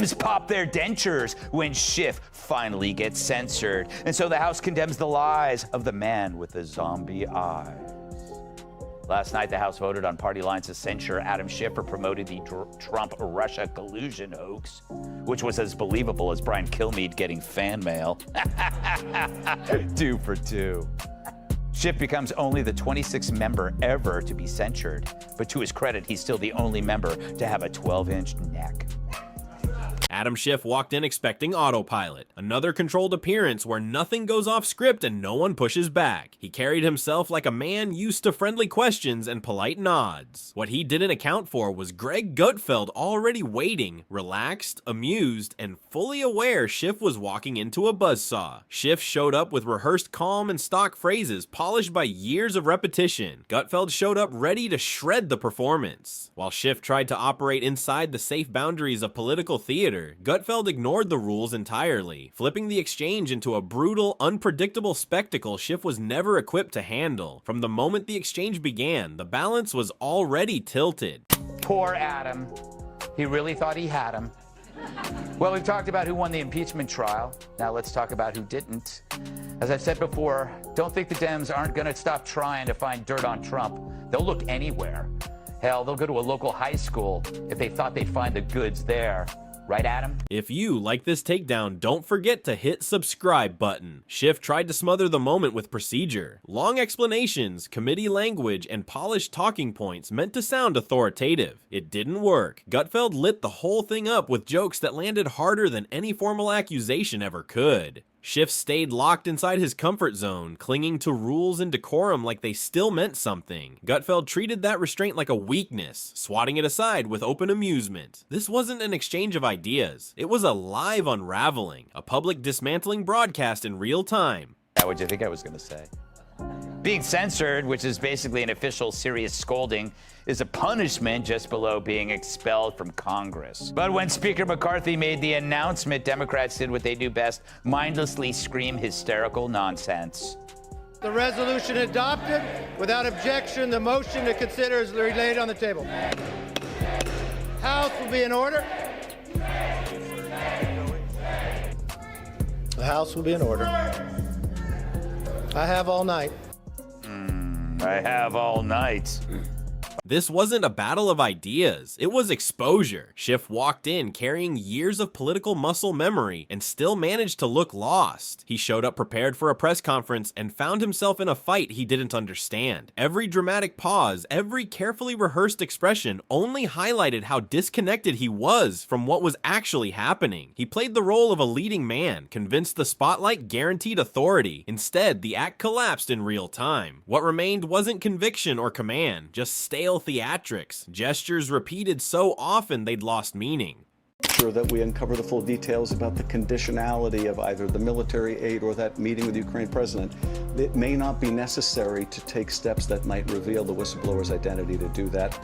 Dems pop their dentures when Schiff finally gets censored. And so the House condemns the lies of the man with the zombie eyes. Last night, the House voted on party lines to censure Adam Schiff for promoting the Trump-Russia collusion hoax, which was as believable as Brian Kilmeade getting fan mail. 2 for 2. Schiff becomes only the 26th member ever to be censured, but to his credit, he's still the only member to have a 12-inch neck. Adam Schiff walked in expecting autopilot, another controlled appearance where nothing goes off script and no one pushes back. He carried himself like a man used to friendly questions and polite nods. What he didn't account for was Greg Gutfeld already waiting, relaxed, amused, and fully aware Schiff was walking into a buzzsaw. Schiff showed up with rehearsed calm and stock phrases polished by years of repetition. Gutfeld showed up ready to shred the performance. While Schiff tried to operate inside the safe boundaries of political theater, Gutfeld ignored the rules entirely, flipping the exchange into a brutal, unpredictable spectacle Schiff was never equipped to handle. From the moment the exchange began, the balance was already tilted. Poor Adam. He really thought he had him. Well, we've talked about who won the impeachment trial. Now let's talk about who didn't. As I've said before, don't think the Dems aren't going to stop trying to find dirt on Trump. They'll look anywhere. Hell, they'll go to a local high school if they thought they'd find the goods there. Right, Adam? If you like this takedown, don't forget to hit subscribe button. Schiff tried to smother the moment with procedure. Long explanations, committee language, and polished talking points meant to sound authoritative. It didn't work. Gutfeld lit the whole thing up with jokes that landed harder than any formal accusation ever could. Schiff stayed locked inside his comfort zone, clinging to rules and decorum like they still meant something. Gutfeld treated that restraint like a weakness, swatting it aside with open amusement. This wasn't an exchange of ideas. It was a live unraveling, a public dismantling broadcast in real time. What'd you think I was going to say? Being censored, which is basically an official serious scolding, is a punishment just below being expelled from Congress. But when Speaker McCarthy made the announcement, Democrats did what they do best, mindlessly scream hysterical nonsense. The resolution adopted. Without objection, the motion to consider is laid on the table. House will be in order. The House will be in order. I have all night. I have all night. This wasn't a battle of ideas, it was exposure. Schiff walked in carrying years of political muscle memory and still managed to look lost. He showed up prepared for a press conference and found himself in a fight he didn't understand. Every dramatic pause, every carefully rehearsed expression only highlighted how disconnected he was from what was actually happening. He played the role of a leading man, convinced the spotlight guaranteed authority. Instead, the act collapsed in real time. What remained wasn't conviction or command, just stale theatrics, gestures repeated so often they'd lost meaning. Sure that we uncover the full details about the conditionality of either the military aid or that meeting with the Ukraine president. It may not be necessary to take steps that might reveal the whistleblower's identity to do that.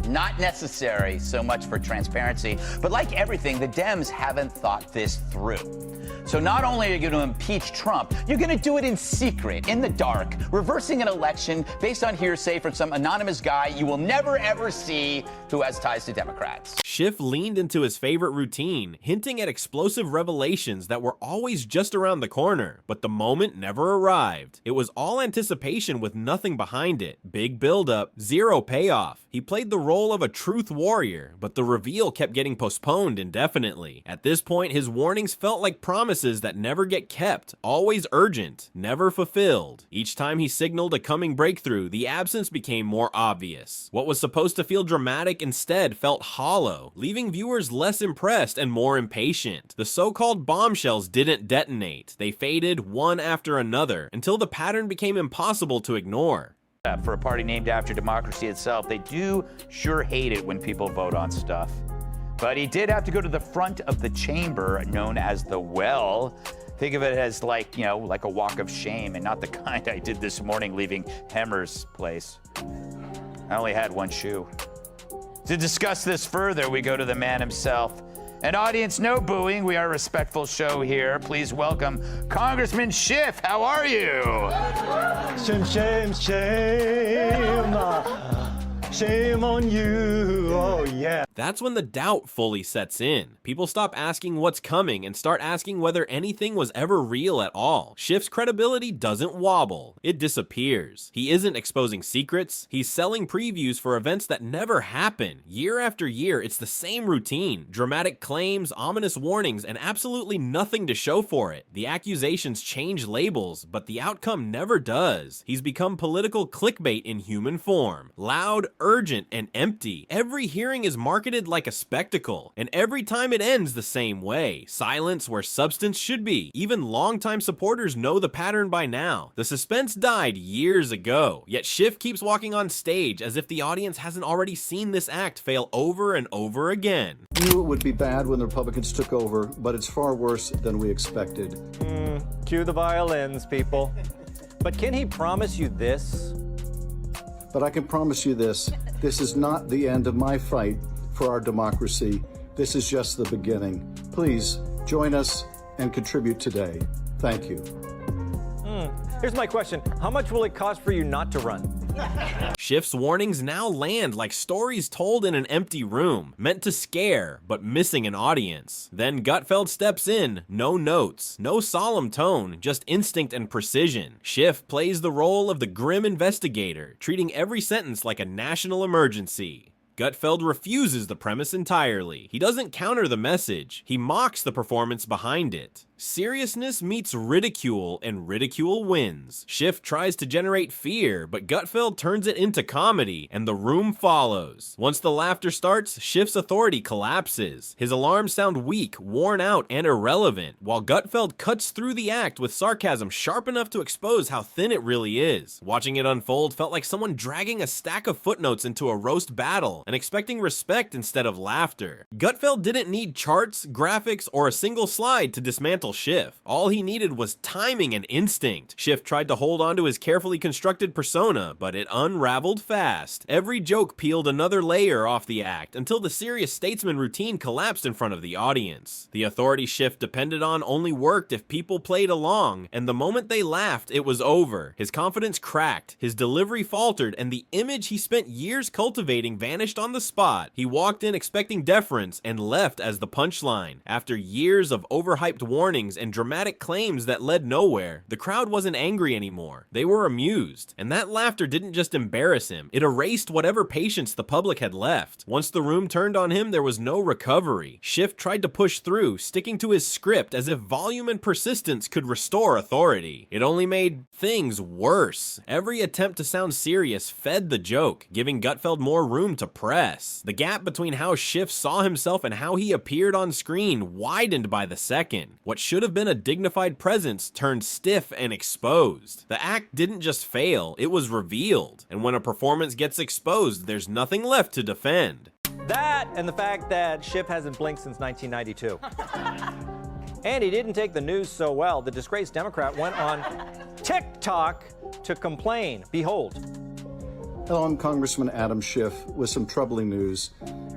Not necessary, so much for transparency. But like everything, the Dems haven't thought this through. So not only are you going to impeach Trump, you're going to do it in secret, in the dark, reversing an election based on hearsay from some anonymous guy you will never ever see who has ties to Democrats. Schiff leaned into his favorite routine, hinting at explosive revelations that were always just around the corner, but the moment never arrived. It was all anticipation with nothing behind it. Big buildup, zero payoff. He played the role of a truth warrior, but the reveal kept getting postponed indefinitely. At this point, his warnings felt like promises that never get kept, always urgent, never fulfilled. Each time he signaled a coming breakthrough, the absence became more obvious. What was supposed to feel dramatic instead felt hollow, leaving viewers less impressed and more impatient. The so-called bombshells didn't detonate. They faded one after another until the pattern became impossible to ignore. For a party named after democracy itself, they do sure hate it when people vote on stuff. But he did have to go to the front of the chamber, known as the well. Think of it as like, like a walk of shame, and not the kind I did this morning leaving Hemmer's place. I only had one shoe. To discuss this further, we go to the man himself. And audience, no booing. We are a respectful show here. Please welcome Congressman Schiff. How are you? Shame. Shame on you, oh yeah. That's when the doubt fully sets in. People stop asking what's coming and start asking whether anything was ever real at all. Schiff's credibility doesn't wobble, it disappears. He isn't exposing secrets, he's selling previews for events that never happen. Year after year, it's the same routine. Dramatic claims, ominous warnings, and absolutely nothing to show for it. The accusations change labels, but the outcome never does. He's become political clickbait in human form. Loud, urgent, and empty. Every hearing is marketed like a spectacle, and every time it ends the same way. Silence where substance should be. Even longtime supporters know the pattern by now. The suspense died years ago, yet Schiff keeps walking on stage as if the audience hasn't already seen this act fail over and over again. Knew it would be bad when the Republicans took over, but it's far worse than we expected. Cue the violins, people. But can he promise you this? But I can promise you this is not the end of my fight for our democracy. This is just the beginning. Please join us and contribute today. Thank you. Here's my question. How much will it cost for you not to run? Schiff's warnings now land like stories told in an empty room, meant to scare, but missing an audience. Then Gutfeld steps in, no notes, no solemn tone, just instinct and precision. Schiff plays the role of the grim investigator, treating every sentence like a national emergency. Gutfeld refuses the premise entirely. He doesn't counter the message, he mocks the performance behind it. Seriousness meets ridicule, and ridicule wins. Schiff tries to generate fear, but Gutfeld turns it into comedy, and the room follows. Once the laughter starts, Schiff's authority collapses. His alarms sound weak, worn out, and irrelevant, while Gutfeld cuts through the act with sarcasm sharp enough to expose how thin it really is. Watching it unfold felt like someone dragging a stack of footnotes into a roast battle, and expecting respect instead of laughter. Gutfeld didn't need charts, graphics, or a single slide to dismantle Schiff. All he needed was timing and instinct. Schiff tried to hold on to his carefully constructed persona, but it unraveled fast. Every joke peeled another layer off the act, until the serious statesman routine collapsed in front of the audience. The authority Schiff depended on only worked if people played along, and the moment they laughed, it was over. His confidence cracked, his delivery faltered, and the image he spent years cultivating vanished on the spot. He walked in expecting deference and left as the punchline. After years of overhyped warnings and dramatic claims that led nowhere, the crowd wasn't angry anymore. They were amused. And that laughter didn't just embarrass him, it erased whatever patience the public had left. Once the room turned on him, there was no recovery. Schiff tried to push through, sticking to his script as if volume and persistence could restore authority. It only made things worse. Every attempt to sound serious fed the joke, giving Gutfeld more room to press. The gap between how Schiff saw himself and how he appeared on screen widened by the second. What should have been a dignified presence turned stiff and exposed. The act didn't just fail, it was revealed. And when a performance gets exposed, there's nothing left to defend. That and the fact that Schiff hasn't blinked since 1992. And he didn't take the news so well. The disgraced Democrat went on TikTok to complain. Behold. Hello, I'm Congressman Adam Schiff with some troubling news.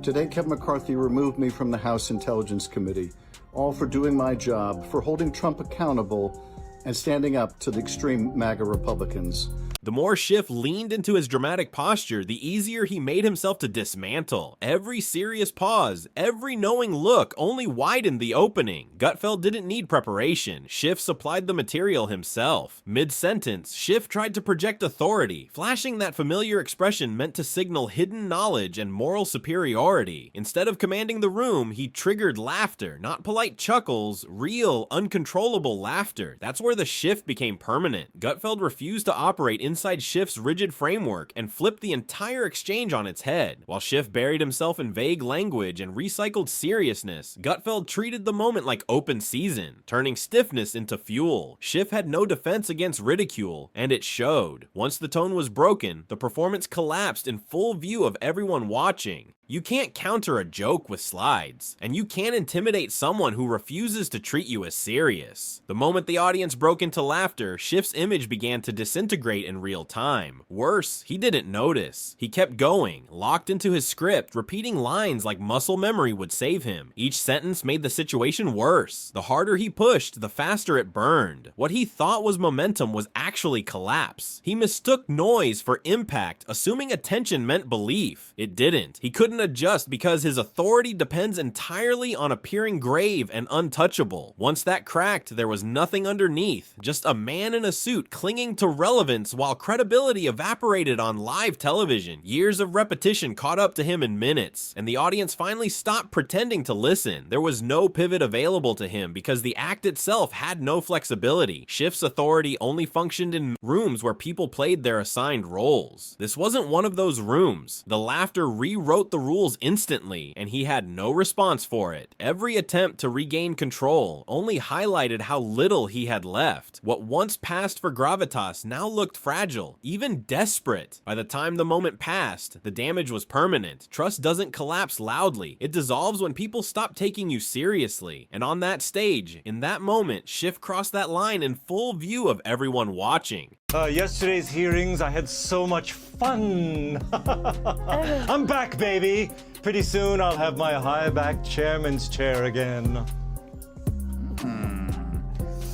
Today, Kevin McCarthy removed me from the House Intelligence Committee, all for doing my job, for holding Trump accountable and standing up to the extreme MAGA Republicans. The more Schiff leaned into his dramatic posture, the easier he made himself to dismantle. Every serious pause, every knowing look only widened the opening. Gutfeld didn't need preparation. Schiff supplied the material himself. Mid-sentence, Schiff tried to project authority. Flashing that familiar expression meant to signal hidden knowledge and moral superiority. Instead of commanding the room, he triggered laughter, not polite chuckles, real, uncontrollable laughter. That's where the Schiff became permanent. Gutfeld refused to operate inside Schiff's rigid framework and flipped the entire exchange on its head. While Schiff buried himself in vague language and recycled seriousness, Gutfeld treated the moment like open season, turning stiffness into fuel. Schiff had no defense against ridicule, and it showed. Once the tone was broken, the performance collapsed in full view of everyone watching. You can't counter a joke with slides, and you can't intimidate someone who refuses to treat you as serious. The moment the audience broke into laughter, Schiff's image began to disintegrate in real time. Worse, he didn't notice. He kept going, locked into his script, repeating lines like muscle memory would save him. Each sentence made the situation worse. The harder he pushed, the faster it burned. What he thought was momentum was actually collapse. He mistook noise for impact, assuming attention meant belief. It didn't. He couldn't adjust because his authority depends entirely on appearing grave and untouchable. Once that cracked, there was nothing underneath, just a man in a suit clinging to relevance while credibility evaporated on live television. Years of repetition caught up to him in minutes, and the audience finally stopped pretending to listen. There was no pivot available to him because the act itself had no flexibility. Schiff's authority only functioned in rooms where people played their assigned roles. This wasn't one of those rooms. The laughter rewrote the rules instantly, and he had no response for it. Every attempt to regain control only highlighted how little he had left. What once passed for gravitas now looked fragile, even desperate. By the time the moment passed, the damage was permanent. Trust doesn't collapse loudly. It dissolves when people stop taking you seriously. And on that stage, in that moment, Schiff crossed that line in full view of everyone watching. Yesterday's hearings, I had so much fun. I'm back, baby. Pretty soon I'll have my high-back chairman's chair again.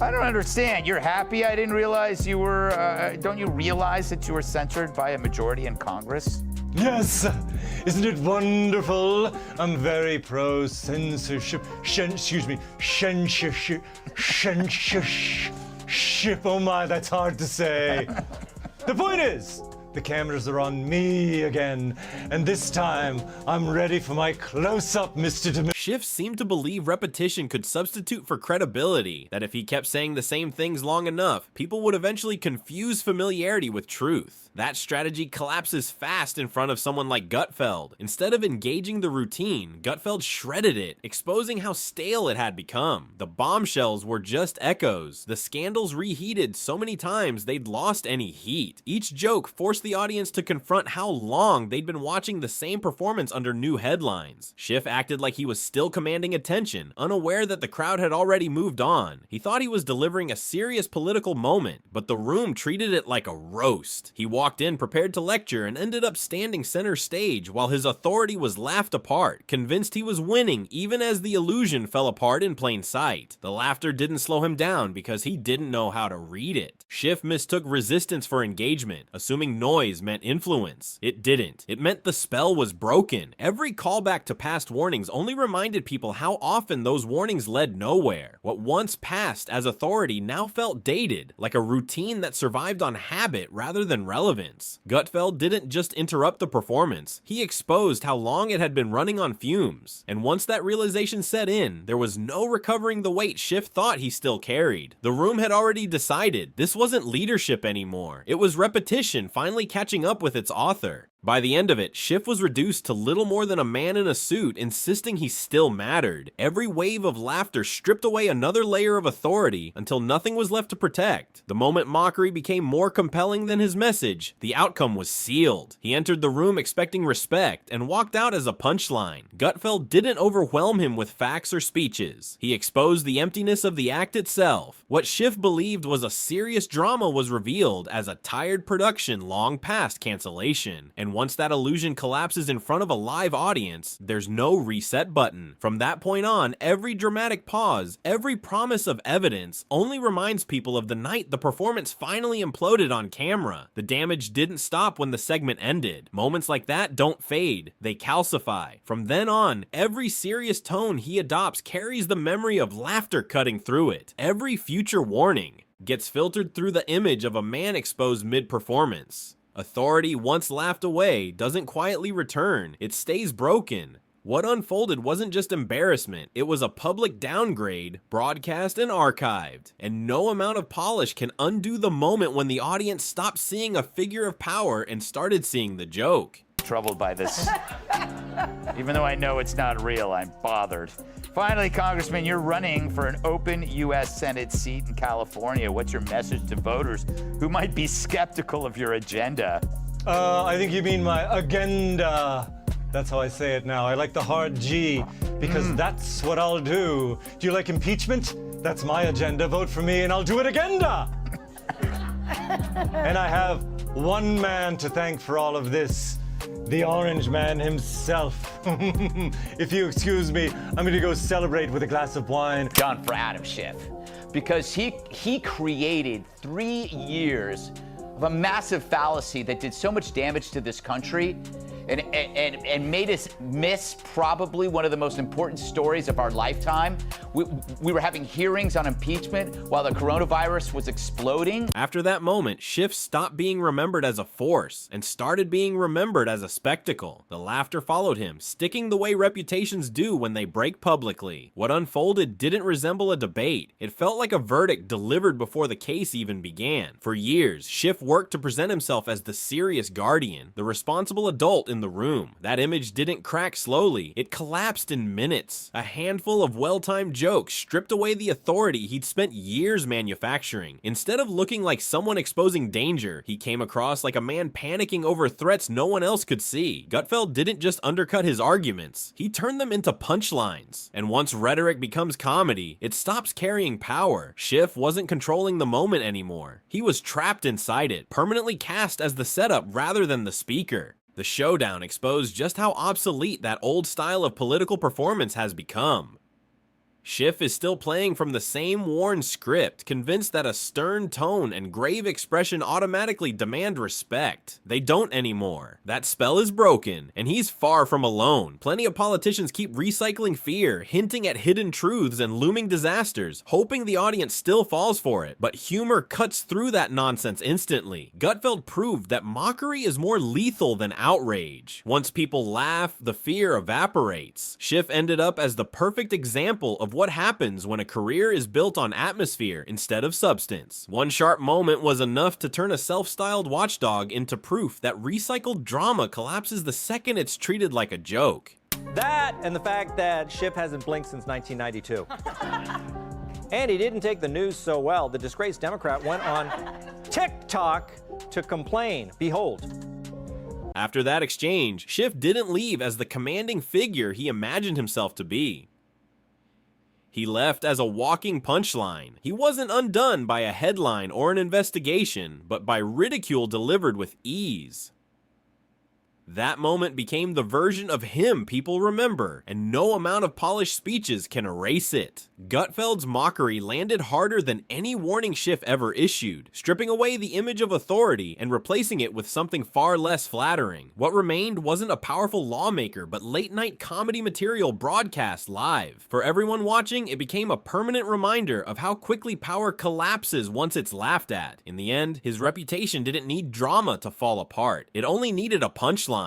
I don't understand. You're happy I didn't realize you were, don't you realize that you were censored by a majority in Congress? Yes, isn't it wonderful? I'm very pro-censorship. Censorship. Oh my, that's hard to say. The point is, the cameras are on me again, and this time, I'm ready for my close-up, Mr. Schiff seemed to believe repetition could substitute for credibility, that if he kept saying the same things long enough, people would eventually confuse familiarity with truth. That strategy collapses fast in front of someone like Gutfeld. Instead of engaging the routine, Gutfeld shredded it, exposing how stale it had become. The bombshells were just echoes. The scandals reheated so many times they'd lost any heat. Each joke forced the audience to confront how long they'd been watching the same performance under new headlines. Schiff acted like he was still commanding attention, unaware that the crowd had already moved on. He thought he was delivering a serious political moment, but the room treated it like a roast. He walked in prepared to lecture and ended up standing center stage while his authority was laughed apart, convinced he was winning even as the illusion fell apart in plain sight. The laughter didn't slow him down because he didn't know how to read it. Schiff mistook resistance for engagement, assuming noise meant influence. It didn't. It meant the spell was broken. Every callback to past warnings only reminded people how often those warnings led nowhere. What once passed as authority now felt dated, like a routine that survived on habit rather than relevance. Gutfeld didn't just interrupt the performance, he exposed how long it had been running on fumes. And once that realization set in, there was no recovering the weight Schiff thought he still carried. The room had already decided this wasn't leadership anymore. It was repetition finally catching up with its author. By the end of it, Schiff was reduced to little more than a man in a suit, insisting he still mattered. Every wave of laughter stripped away another layer of authority until nothing was left to protect. The moment mockery became more compelling than his message, the outcome was sealed. He entered the room expecting respect and walked out as a punchline. Gutfeld didn't overwhelm him with facts or speeches. He exposed the emptiness of the act itself. What Schiff believed was a serious drama was revealed as a tired production long past cancellation. And once that illusion collapses in front of a live audience, there's no reset button. From that point on, every dramatic pause, every promise of evidence only reminds people of the night the performance finally imploded on camera. The damage didn't stop when the segment ended. Moments like that don't fade, they calcify. From then on, every serious tone he adopts carries the memory of laughter cutting through it. Every future warning gets filtered through the image of a man exposed mid-performance. Authority once laughed away doesn't quietly return, it stays broken. What unfolded wasn't just embarrassment, it was a public downgrade, broadcast and archived. And no amount of polish can undo the moment when the audience stopped seeing a figure of power and started seeing the joke. Troubled by this. Even though I know it's not real, I'm bothered. Finally, Congressman, you're running for an open U.S. Senate seat in California. What's your message to voters who might be skeptical of your agenda? I think you mean my agenda. That's how I say it now. I like the hard G because that's what I'll do. Do you like impeachment? That's my agenda. Vote for me and I'll do it again. And I have one man to thank for all of this. The Orange Man himself. If you excuse me, I'm going to go celebrate with a glass of wine. Done for Adam Schiff, because he created 3 years of a massive fallacy that did so much damage to this country and made us miss probably one of the most important stories of our lifetime. We were having hearings on impeachment while the coronavirus was exploding. After that moment, Schiff stopped being remembered as a force and started being remembered as a spectacle. The laughter followed him, sticking the way reputations do when they break publicly. What unfolded didn't resemble a debate. It felt like a verdict delivered before the case even began. For years, Schiff worked to present himself as the serious guardian, the responsible adult in the room. That image didn't crack slowly, it collapsed in minutes. A handful of well-timed jokes stripped away the authority he'd spent years manufacturing. Instead of looking like someone exposing danger, he came across like a man panicking over threats no one else could see. Gutfeld didn't just undercut his arguments, he turned them into punchlines. And once rhetoric becomes comedy, it stops carrying power. Schiff wasn't controlling the moment anymore. He was trapped inside it, permanently cast as the setup rather than the speaker. The showdown exposed just how obsolete that old style of political performance has become. Schiff is still playing from the same worn script, convinced that a stern tone and grave expression automatically demand respect. They don't anymore. That spell is broken, and he's far from alone. Plenty of politicians keep recycling fear, hinting at hidden truths and looming disasters, hoping the audience still falls for it. But humor cuts through that nonsense instantly. Gutfeld proved that mockery is more lethal than outrage. Once people laugh, the fear evaporates. Schiff ended up as the perfect example of what happens when a career is built on atmosphere instead of substance. One sharp moment was enough to turn a self-styled watchdog into proof that recycled drama collapses the second it's treated like a joke. That and the fact that Schiff hasn't blinked since 1992. And he didn't take the news so well. The disgraced Democrat went on TikTok to complain. Behold. After that exchange, Schiff didn't leave as the commanding figure he imagined himself to be. He left as a walking punchline. He wasn't undone by a headline or an investigation, but by ridicule delivered with ease. That moment became the version of him people remember, and no amount of polished speeches can erase it. Gutfeld's mockery landed harder than any warning Schiff ever issued, stripping away the image of authority and replacing it with something far less flattering. What remained wasn't a powerful lawmaker, but late-night comedy material broadcast live. For everyone watching, it became a permanent reminder of how quickly power collapses once it's laughed at. In the end, his reputation didn't need drama to fall apart. It only needed a punchline.